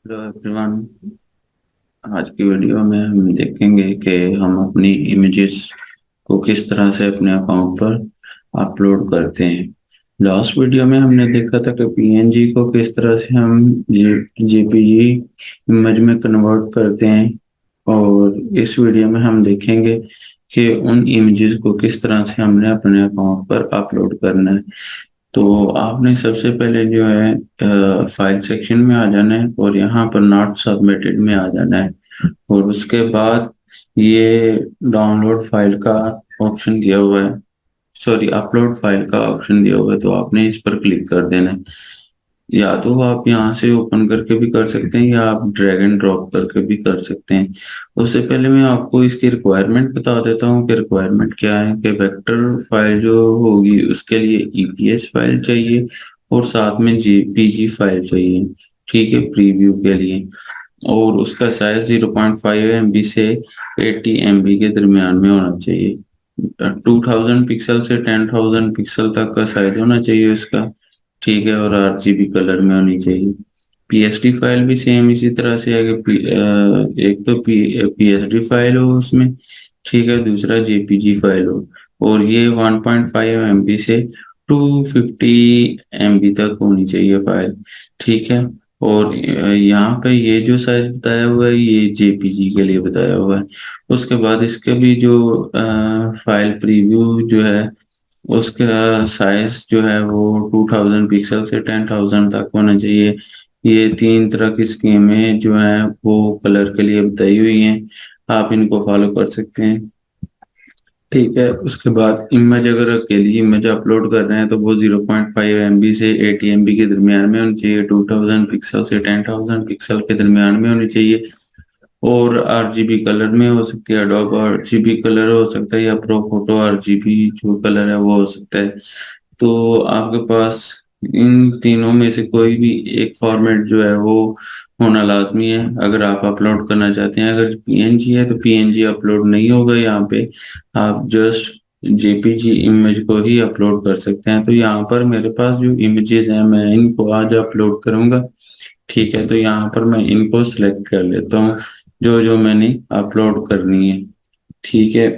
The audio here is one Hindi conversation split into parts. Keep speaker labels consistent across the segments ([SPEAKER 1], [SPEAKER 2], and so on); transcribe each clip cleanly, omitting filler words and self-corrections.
[SPEAKER 1] Hello everyone. आज की वीडियो में हम देखेंगे कि हम अपनी इमेजेस को किस तरह से अपने अकाउंट पर अपलोड करते हैं। लास्ट वीडियो में हमने देखा था कि पीएनजी को किस तरह से हम जेपीजी इमेज में कन्वर्ट करते हैं, और इस वीडियो में हम देखेंगे कि उन इमेजेस को किस तरह से हमने अपने अकाउंट पर अपलोड करना है। तो आपने सबसे पहले जो है फाइल सेक्शन में आ जाना है और यहाँ पर नॉट सबमिटेड में आ जाना है, और उसके बाद ये डाउनलोड फाइल का ऑप्शन दिया हुआ है, सॉरी अपलोड फाइल का ऑप्शन दिया हुआ है, तो आपने इस पर क्लिक कर देना है। या तो आप यहाँ से ओपन करके भी कर सकते हैं या आप ड्रैग एंड ड्रॉप करके भी कर सकते हैं। उससे पहले मैं आपको इसकी रिक्वायरमेंट बता देता हूँ कि रिक्वायरमेंट क्या है। कि वेक्टर फाइल जो होगी उसके लिए ईपीएस फाइल चाहिए और साथ में जेपीजी फाइल चाहिए, ठीक है, प्रीव्यू के लिए। और उसका साइज 0.5 MB से 80 MB के दरमियान में होना चाहिए। 2000 पिक्सल से 10,000 पिक्सल तक का साइज होना चाहिए उसका, ठीक है, और आरजीबी कलर में होनी चाहिए। पीएसडी फाइल भी सेम इसी तरह से है कि एक तो पीएसडी फाइल हो उसमें, ठीक है, दूसरा जेपीजी फाइल हो, और ये 1.5 MB से 250 MB तक होनी चाहिए फाइल, ठीक है। और यहाँ पे ये जो साइज बताया हुआ है ये जेपीजी के लिए बताया हुआ है। उसके बाद इसके भी जो फाइल प्रीव्यू जो है उसका साइज जो है वो 2000 पिक्सल से 10,000 तक होना चाहिए। ये तीन तरह की स्कीमें जो है वो कलर के लिए बताई हुई हैं, आप इनको फॉलो कर सकते हैं, ठीक है। उसके बाद इमेज, अगर अकेली इमेज अपलोड कर रहे हैं तो वो 0.5 MB से 80 MB के दरमियान में होनी चाहिए, 2000 पिक्सल से 10,000 पिक्सल के दरमियान में होनी चाहिए, और आरजीबी कलर में हो सकती है, एडोब आरजीबी कलर हो सकता है, या प्रो फोटो आरजीबी जो कलर है वो हो सकता है। तो आपके पास इन तीनों में से कोई भी एक फॉर्मेट जो है वो होना लाजमी है अगर आप अपलोड करना चाहते हैं। अगर पीएनजी है तो पीएनजी अपलोड नहीं होगा यहाँ पे, आप जस्ट जेपीजी इमेज को ही अपलोड कर सकते हैं। तो यहाँ पर मेरे पास जो इमेजेस हैं मैं इनको आज अपलोड करूंगा, ठीक है। तो यहाँ पर मैं इनको सिलेक्ट कर लेता हूँ जो जो मैंने अपलोड करनी है, ठीक है।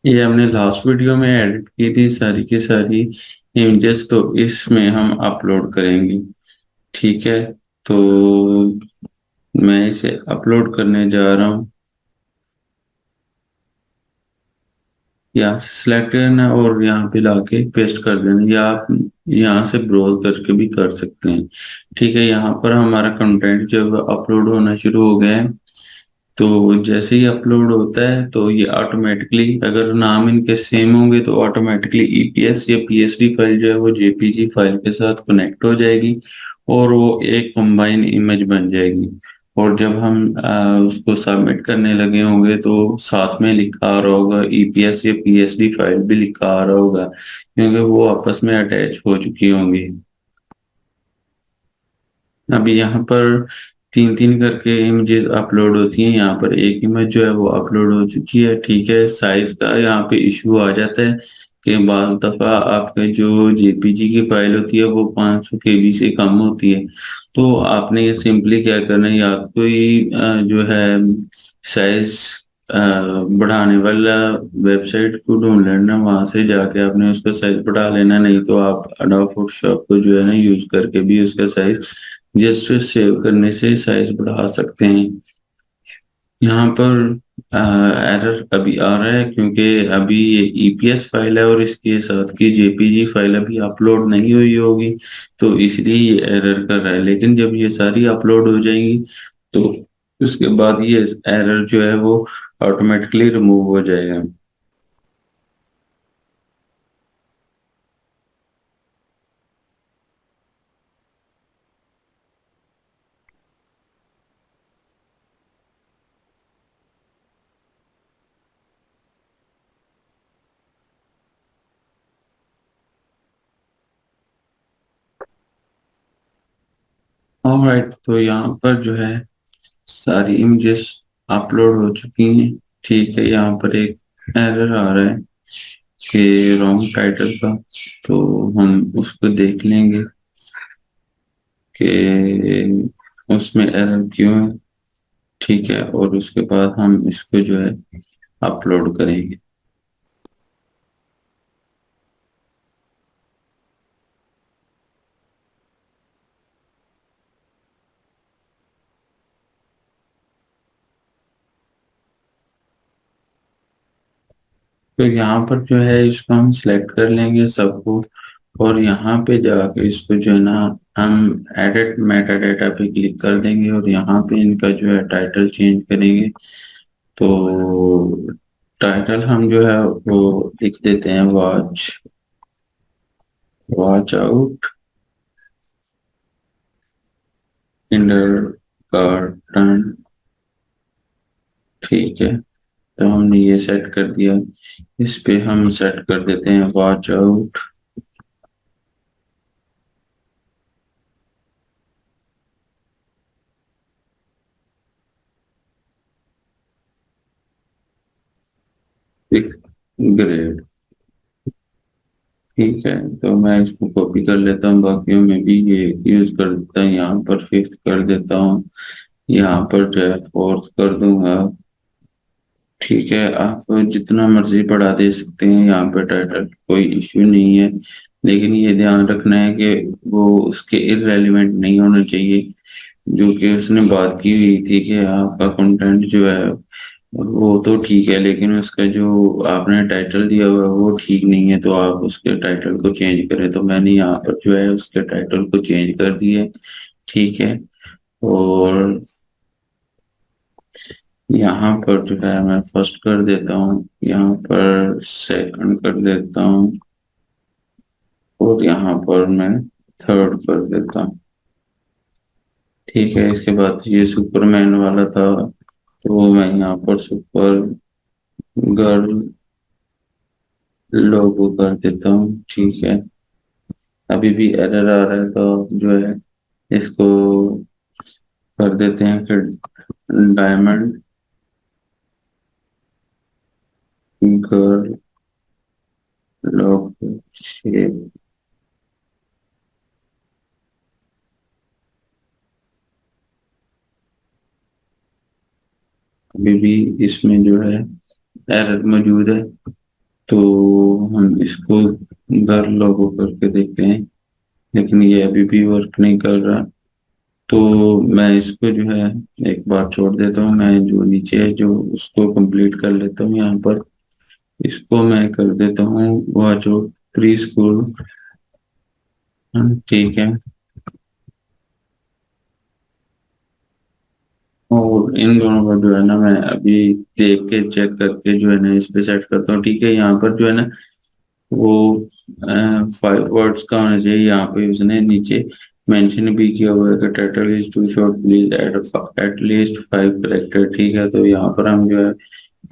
[SPEAKER 1] ये हमने लास्ट वीडियो में एडिट की थी सारी की सारी इमेजेस, तो इसमें हम अपलोड करेंगे, ठीक है। तो मैं इसे अपलोड करने जा रहा हूँ। यहाँ से सिलेक्ट करना और यहाँ पे लाके पेस्ट कर देना, या आप यहाँ से ब्राउज करके भी कर सकते हैं, ठीक है। यहाँ पर हमारा कंटेंट जब अपलोड होना शुरू हो गया है, तो जैसे ही अपलोड होता है तो ये ऑटोमेटिकली, अगर नाम इनके सेम होंगे तो ऑटोमेटिकली ईपीएस या पीएसडी फाइल जो है वो जेपीजी फाइल के साथ कनेक्ट हो जाएगी और वो एक कंबाइन इमेज बन जाएगी। और जब हम उसको सबमिट करने लगे होंगे तो साथ में लिखा आ रहा होगा ईपीएस या पीएसडी फाइल भी लिखा आ रहा होगा, क्योंकि वो आपस में अटैच हो चुकी होंगी। अभी यहाँ पर तीन तीन करके इमेजेस अपलोड होती हैं, यहाँ पर एक इमेज जो है वो अपलोड हो चुकी है, ठीक है। साइज का यहाँ पे इशू आ जाता है कि बाज दफा आपके जो जेपीजी की फाइल होती है वो 500 KB से कम होती है। तो आपने ये सिंपली क्या करना है, या तो कोई जो है साइज बढ़ाने वाला वेबसाइट को ढूंढ लेना, वहां से जाके आपने उसका साइज बढ़ा लेना, नहीं तो आप अडोब फोटोशॉप को जो है ना यूज करके भी उसका साइज जस्ट सेव करने से साइज बढ़ा सकते हैं। यहाँ पर एरर अभी आ रहा है क्योंकि अभी ये ईपीएस फाइल है और इसके साथ की जेपीजी फाइल अभी अपलोड नहीं हुई होगी, तो इसलिए ये एरर कर रहा है। लेकिन जब ये सारी अपलोड हो जाएंगी तो उसके बाद ये एरर जो है वो ऑटोमेटिकली रिमूव हो जाएगा। ऑलराइट, तो यहाँ पर जो है सारी इमेजेस अपलोड हो चुकी हैं, ठीक है। यहाँ पर एक एरर आ रहा है, के रॉन्ग टाइटल का, तो हम उसको देख लेंगे कि उसमें एरर क्यों है। ठीक है, और उसके बाद हम इसको जो है अपलोड करेंगे। तो यहाँ पर जो है इसको हम सिलेक्ट कर लेंगे सबको, और यहाँ पे जाके इसको जो है ना हम एडिट मेटा डेटा पे क्लिक कर देंगे, और यहाँ पे इनका जो है टाइटल चेंज करेंगे। तो टाइटल हम जो है वो लिख देते हैं वॉच, वॉच आउट किंडरगार्टन। ठीक है, तो हमने ये सेट कर दिया। इस पे हम सेट कर देते हैं वॉच आउट। ग्रेड। ठीक है, तो मैं इसको कॉपी कर लेता हूँ, बाकियों में भी ये यूज कर देता हूँ। यहाँ पर फिफ्थ कर देता हूँ, यहाँ पर जो है फोर्थ कर दूंगा। ठीक है, आप जितना मर्जी बढ़ा दे सकते हैं यहाँ पे टाइटल, कोई इश्यू नहीं है। लेकिन ये ध्यान रखना है कि वो उसके इररेलेवेंट नहीं होना चाहिए। जो कि उसने बात की हुई थी कि आपका कंटेंट जो है वो तो ठीक है, लेकिन उसका जो आपने टाइटल दिया हुआ है वो ठीक नहीं है, तो आप उसके टाइटल को चेंज करें। तो मैंने यहाँ पर जो है उसके टाइटल को चेंज कर दिए। ठीक है, और यहाँ पर जो है मैं फर्स्ट कर देता हूँ, यहाँ पर सेकंड कर देता हूँ, और यहाँ पर मैं थर्ड कर देता हूँ। ठीक है, इसके बाद ये सुपरमैन वाला था, तो मैं यहाँ पर सुपर गर्ल लोगो कर देता हूँ। ठीक है, अभी भी एरर आ रहा है, तो जो है इसको कर देते हैं फिर डायमंड गर्ल लोगो शेप। अभी भी इसमें जो है एरर मौजूद है, तो हम इसको गर्ल लोगो करके देखते हैं, लेकिन ये अभी भी वर्क नहीं कर रहा। तो मैं इसको जो है एक बार छोड़ देता हूँ, मैं जो नीचे है जो उसको कंप्लीट कर लेता हूँ। यहाँ पर इसको मैं कर देता हूँ वह जो प्री स्कूल। ठीक है, और इन दोनों का जो है ना मैं अभी देख के चेक करके जो है ना इस पे सेट करता हूँ। ठीक है, यहाँ पर जो है ना वो 5 वर्ड्स का होना चाहिए। यहाँ पे उसने नीचे मेंशन भी किया हुआ है कि title is too short, please add at least 5 character. ठीक है, तो यहाँ पर हम जो है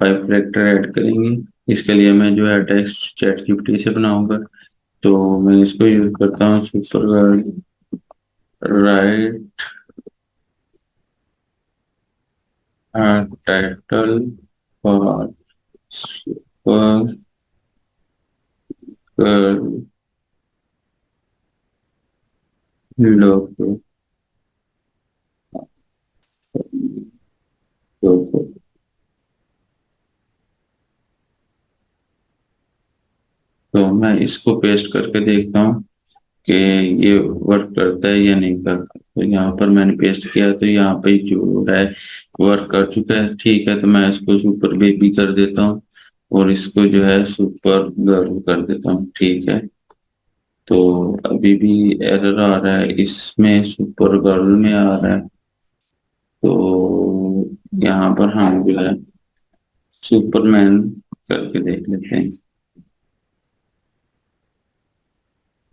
[SPEAKER 1] 5 कैरेक्टर ऐड करेंगे। इसके लिए मैं जो है टेक्स्ट चैट जीपीटी से बनाऊंगा, तो मैं इसको यूज करता हूँ super write title for super logo. तो मैं इसको पेस्ट करके देखता हूँ कि ये वर्क करता है या नहीं करता। तो यहाँ पर मैंने पेस्ट किया, तो यहाँ पे जो है वर्क कर चुका है। ठीक है, तो मैं इसको सुपर बेबी कर देता हूँ, और इसको जो है सुपर गर्ल कर देता हूँ। ठीक है, तो अभी भी एरर आ रहा है, इसमें सुपर गर्ल में आ रहा है। तो यहाँ पर हम जो है सुपरमैन करके देख लेते हैं।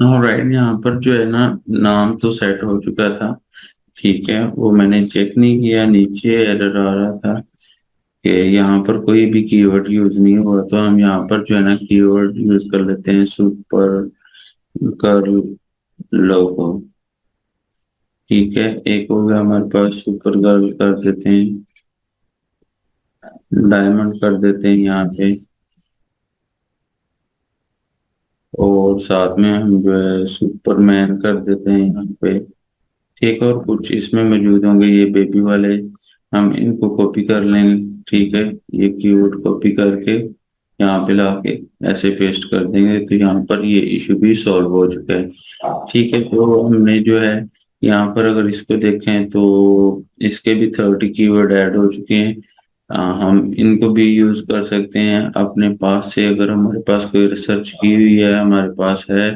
[SPEAKER 1] राइट, यहाँ पर जो है ना नाम तो सेट हो चुका था। ठीक है, वो मैंने चेक नहीं किया, नीचे एरर आ रहा था कि यहाँ पर कोई भी कीवर्ड यूज नहीं हुआ। तो हम यहाँ पर जो है ना कीवर्ड यूज कर लेते हैं सुपर गर्ल लोगो। ठीक है, एक हो गया हमारे पास, सुपर गर्ल कर देते हैं, डायमंड कर देते हैं यहाँ पे। और साथ में हम जो है सुपरमैन कर देते हैं यहाँ पे। ठीक है, और कुछ इसमें मौजूद होंगे ये बेबी वाले, हम इनको कॉपी कर लेंगे। ठीक है, ये कीवर्ड कॉपी करके यहाँ पे लाके ऐसे पेस्ट कर देंगे, तो यहाँ पर ये इशू भी सॉल्व हो चुका है। ठीक है, तो हमने जो है यहाँ पर अगर इसको देखें तो इसके भी 30 कीवर्ड ऐड हो चुके हैं। हम इनको भी यूज कर सकते हैं अपने पास से, अगर हमारे पास कोई रिसर्च की हुई है हमारे पास है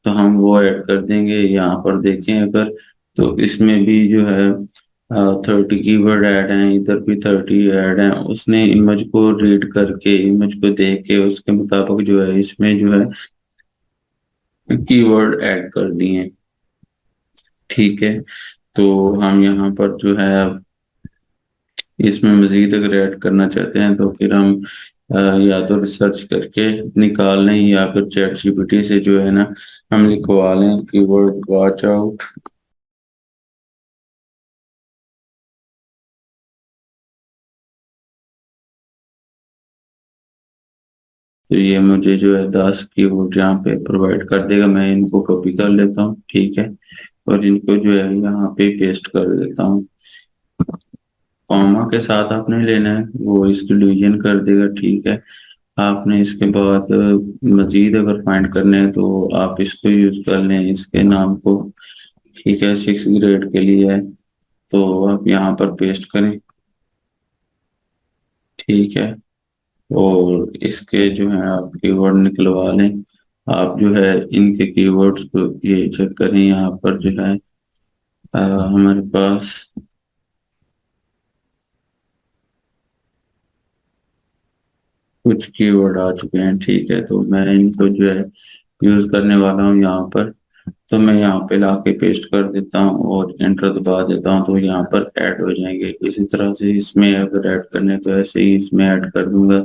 [SPEAKER 1] तो हम वो ऐड कर देंगे। यहाँ पर देखें अगर, तो इसमें भी जो है 30 कीवर्ड ऐड हैं, इधर भी 30 ऐड हैं। उसने इमेज को रीड करके, इमेज को देख के उसके मुताबिक जो है इसमें जो है कीवर्ड ऐड कर दिए। ठीक है, तो हम यहाँ पर जो है इसमें मजीद अगर ऐड करना चाहते हैं तो फिर हम या तो रिसर्च करके निकाल लें या फिर चैट जीपीटी से जो है ना हम लिखवा लें कीवर्ड वॉच आउट। तो ये मुझे जो है 10 कीवर्ड यहाँ पे प्रोवाइड कर देगा। मैं इनको कॉपी कर लेता हूँ। ठीक है, और इनको जो है यहाँ पे पेस्ट कर देता हूँ। कॉमा के साथ आपने लेना है, वो इसकी डिवीजन कर देगा। ठीक है, आपने इसके बाद मजीद अगर फाइंड करने हैं तो आप इसको यूज कर लें, इसके नाम को। ठीक है, 6 ग्रेड के लिए है, तो आप यहाँ पर पेस्ट करें। ठीक है, और इसके जो है आप कीवर्ड निकलवा लें। आप जो है इनके कीवर्ड्स को ये चेक करें, यहाँ पर जो है हमारे पास कुछ कीवर्ड आ चुके हैं। ठीक है, तो मैं इनको जो है यूज करने वाला हूँ यहाँ पर। तो मैं यहाँ पे लाके पेस्ट कर देता हूँ और एंटर दबा देता हूँ, तो यहाँ पर ऐड हो जाएंगे। इसी तरह से इसमें अगर ऐड करने तो ऐसे ही इसमें ऐड कर दूंगा,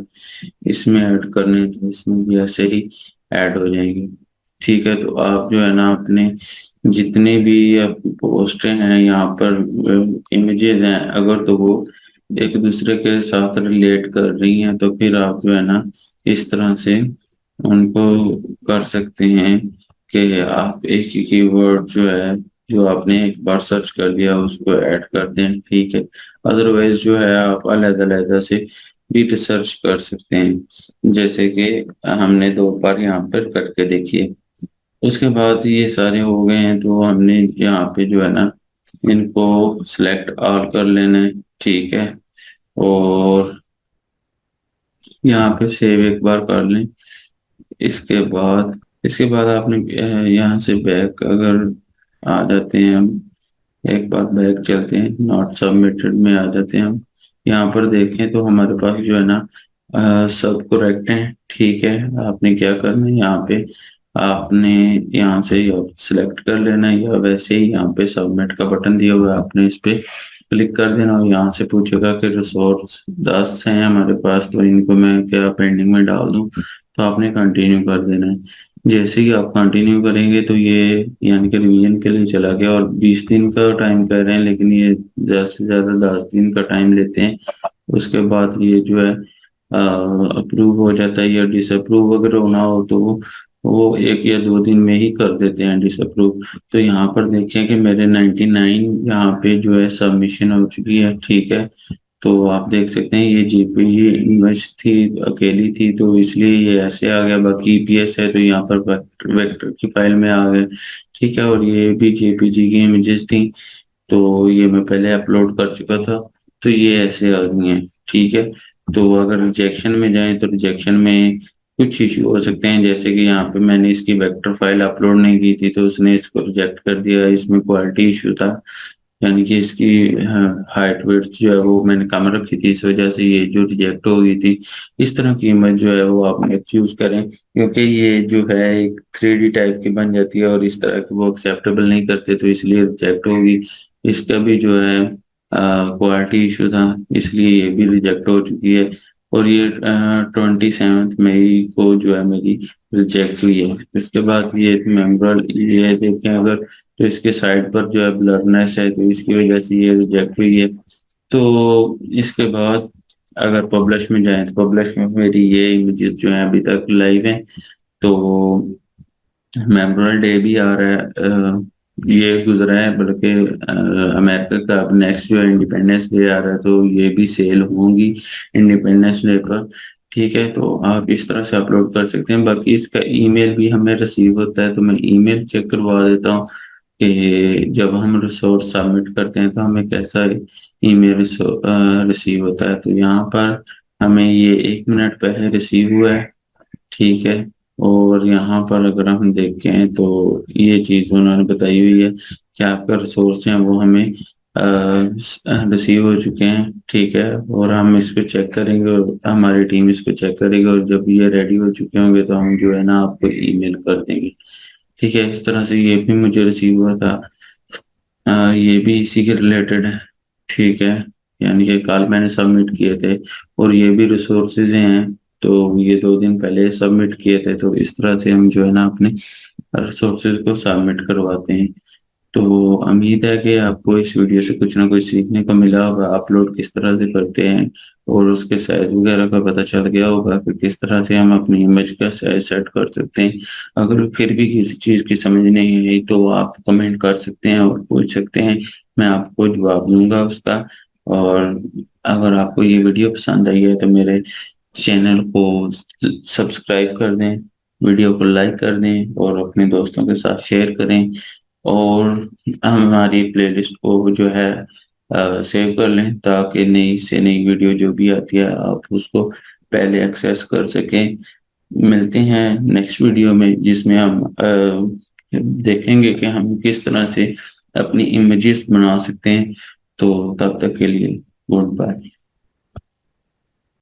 [SPEAKER 1] इसमें ऐड करने तो इसमें भी ऐसे ही ऐड हो जाएंगे। ठीक है, तो आप जो है ना अपने जितने भी पोस्टें हैं यहाँ पर, इमेजेस हैं, अगर तो वो एक दूसरे के साथ रिलेट कर रही हैं तो फिर आप जो है ना इस तरह से उनको कर सकते हैं कि आप एक ही कीवर्ड जो है, जो आपने एक बार सर्च कर लिया उसको ऐड कर दें। ठीक है, अदरवाइज जो है आप अलग-अलग से भी रिसर्च कर सकते हैं, जैसे कि हमने 2 बार यहाँ पर करके देखिए। उसके बाद ये सारे हो गए हैं, तो हमने यहाँ पे जो है ना इनको सिलेक्ट ऑल कर लेना है। ठीक है, और यहाँ पे सेव एक बार कर लें। इसके बाद आपने यहाँ से बैक अगर आ जाते हैं हम, एक बार बैक चलते हैं, नॉट सबमिटेड में आ जाते हैं हम। यहाँ पर देखें तो हमारे पास जो है ना सब करेक्ट है। ठीक है, आपने क्या करना है, यहाँ पे आपने यहाँ से सिलेक्ट कर लेना है, या वैसे ही यहाँ पे सबमिट का बटन दिया हुआ है, आपने इस पे क्लिक कर देना और यहाँ से पूछेगा कि रिसोर्स 10 हैं हमारे पास, तो इनको मैं क्या पेंडिंग में डाल दूँ, तो आपने कंटिन्यू कर देना है। जैसे ही आप कंटिन्यू करेंगे तो ये यानी कि रिवीजन के लिए चला गया, और 20 दिन का टाइम कह रहे हैं लेकिन ये ज्यादा से ज्यादा 10 दिन का टाइम लेते हैं। उसके बाद ये जो है अप्रूव हो जाता है, या डिसअप्रूव अगर होना हो तो वो 1 या 2 दिन में ही कर देते हैं डिसअप्रूव। तो यहाँ पर देखें कि मेरे 99 यहाँ पे जो है सबमिशन हो चुकी है। ठीक है, तो आप देख सकते हैं ये जेपीजी इमेज थी, अकेली थी, तो इसलिए ये ऐसे आ गया। बाकी ईपीएस है तो यहाँ पर वेक्टर की फाइल में आ गए। ठीक है, और ये भी जेपीजी की इमेजेस थी, तो ये मैं पहले अपलोड कर चुका था, तो ये ऐसे आ गई हैं। ठीक है, तो अगर रिजेक्शन में जाएं तो रिजेक्शन में कुछ इशू हो सकते हैं, जैसे कि यहाँ पे मैंने इसकी वेक्टर फाइल अपलोड नहीं की थी तो उसने इसको रिजेक्ट कर दिया। इसमें क्वालिटी इशू था, यानी कि इसकी हाइट वेट जो है वो मैंने कम रखी थी, इस वजह से ये जो रिजेक्ट हो गई थी। इस तरह की इमेज जो है वो आप चूज करें, क्योंकि ये जो है एक 3D टाइप की बन जाती है और इस तरह की वो एक्सेप्टेबल नहीं करते, तो इसलिए रिजेक्ट होगी। इसका भी जो है क्वालिटी इशू था, इसलिए ये भी रिजेक्ट हो चुकी है। और ये 27 मई को जो है मेरी रिजेक्ट हुई है। इसके बाद ये मेमोरल ये देखें अगर, तो इसके साइड पर जो है ब्लरनेस है, तो इसकी वजह से ये रिजेक्ट हुई है। तो इसके बाद अगर पब्लिश में जाएं तो पब्लिश में मेरी ये इमेजेस जो है अभी तक लाइव हैं। तो मेमोरियल डे भी आ रहा है, ये गुजरा है, बल्कि अमेरिका का अब नेक्स्ट जो इंडिपेंडेंस डे आ रहा है, तो ये भी सेल होंगी इंडिपेंडेंस डे पर। ठीक है, तो आप इस तरह से अपलोड कर सकते हैं। बाकी इसका ईमेल भी हमें रिसीव होता है, तो मैं ईमेल चेक करवा देता हूँ कि जब हम रिसोर्स सबमिट करते हैं तो हमें कैसा ईमेल रिसीव होता है। तो यहाँ पर हमें ये 1 मिनट पहले रिसीव हुआ है। ठीक है, और यहाँ पर अगर हम देखें तो ये चीज़ उन्होंने बताई हुई है कि आपका रिसोर्स है वो हमें रिसीव हो चुके हैं। ठीक है, और हम इसको चेक करेंगे और हमारी टीम इसको चेक करेगी, और जब ये रेडी हो चुके होंगे तो हम जो है ना आपको ईमेल कर देंगे। ठीक है, इस तरह से ये भी मुझे रिसीव हुआ था। ये भी इसी के रिलेटेड है। ठीक है, यानी कि कल मैंने सबमिट किए थे, और ये भी रिसोर्सेज हैं, तो ये 2 दिन पहले सबमिट किए थे। तो इस तरह से हम जो है ना अपने रिसोर्सेज को सबमिट करवाते हैं। तो उम्मीद है कि आपको इस वीडियो से कुछ ना कुछ सीखने को मिला होगा, अपलोड किस तरह से करते हैं, और उसके साइज वगैरह का पता चल गया होगा कि किस तरह से हम अपनी इमेज का साइज सेट कर सकते हैं। अगर फिर भी किसी चीज़ की समझ नहीं आई तो आप कमेंट कर सकते हैं और पूछ सकते हैं, मैं आपको जवाब दूंगा उसका। और अगर आपको ये वीडियो पसंद आई है तो मेरे चैनल को सब्सक्राइब कर दें, वीडियो को लाइक कर दें और अपने दोस्तों के साथ शेयर करें। और हमारी प्लेलिस्ट को जो है सेव कर लें, ताकि नई से नई वीडियो जो भी आती है आप उसको पहले एक्सेस कर सकें। मिलते हैं नेक्स्ट वीडियो में, जिसमें हम देखेंगे कि हम किस तरह से अपनी इमेजेस बना सकते हैं। तो तब तक के लिए गुड बाय।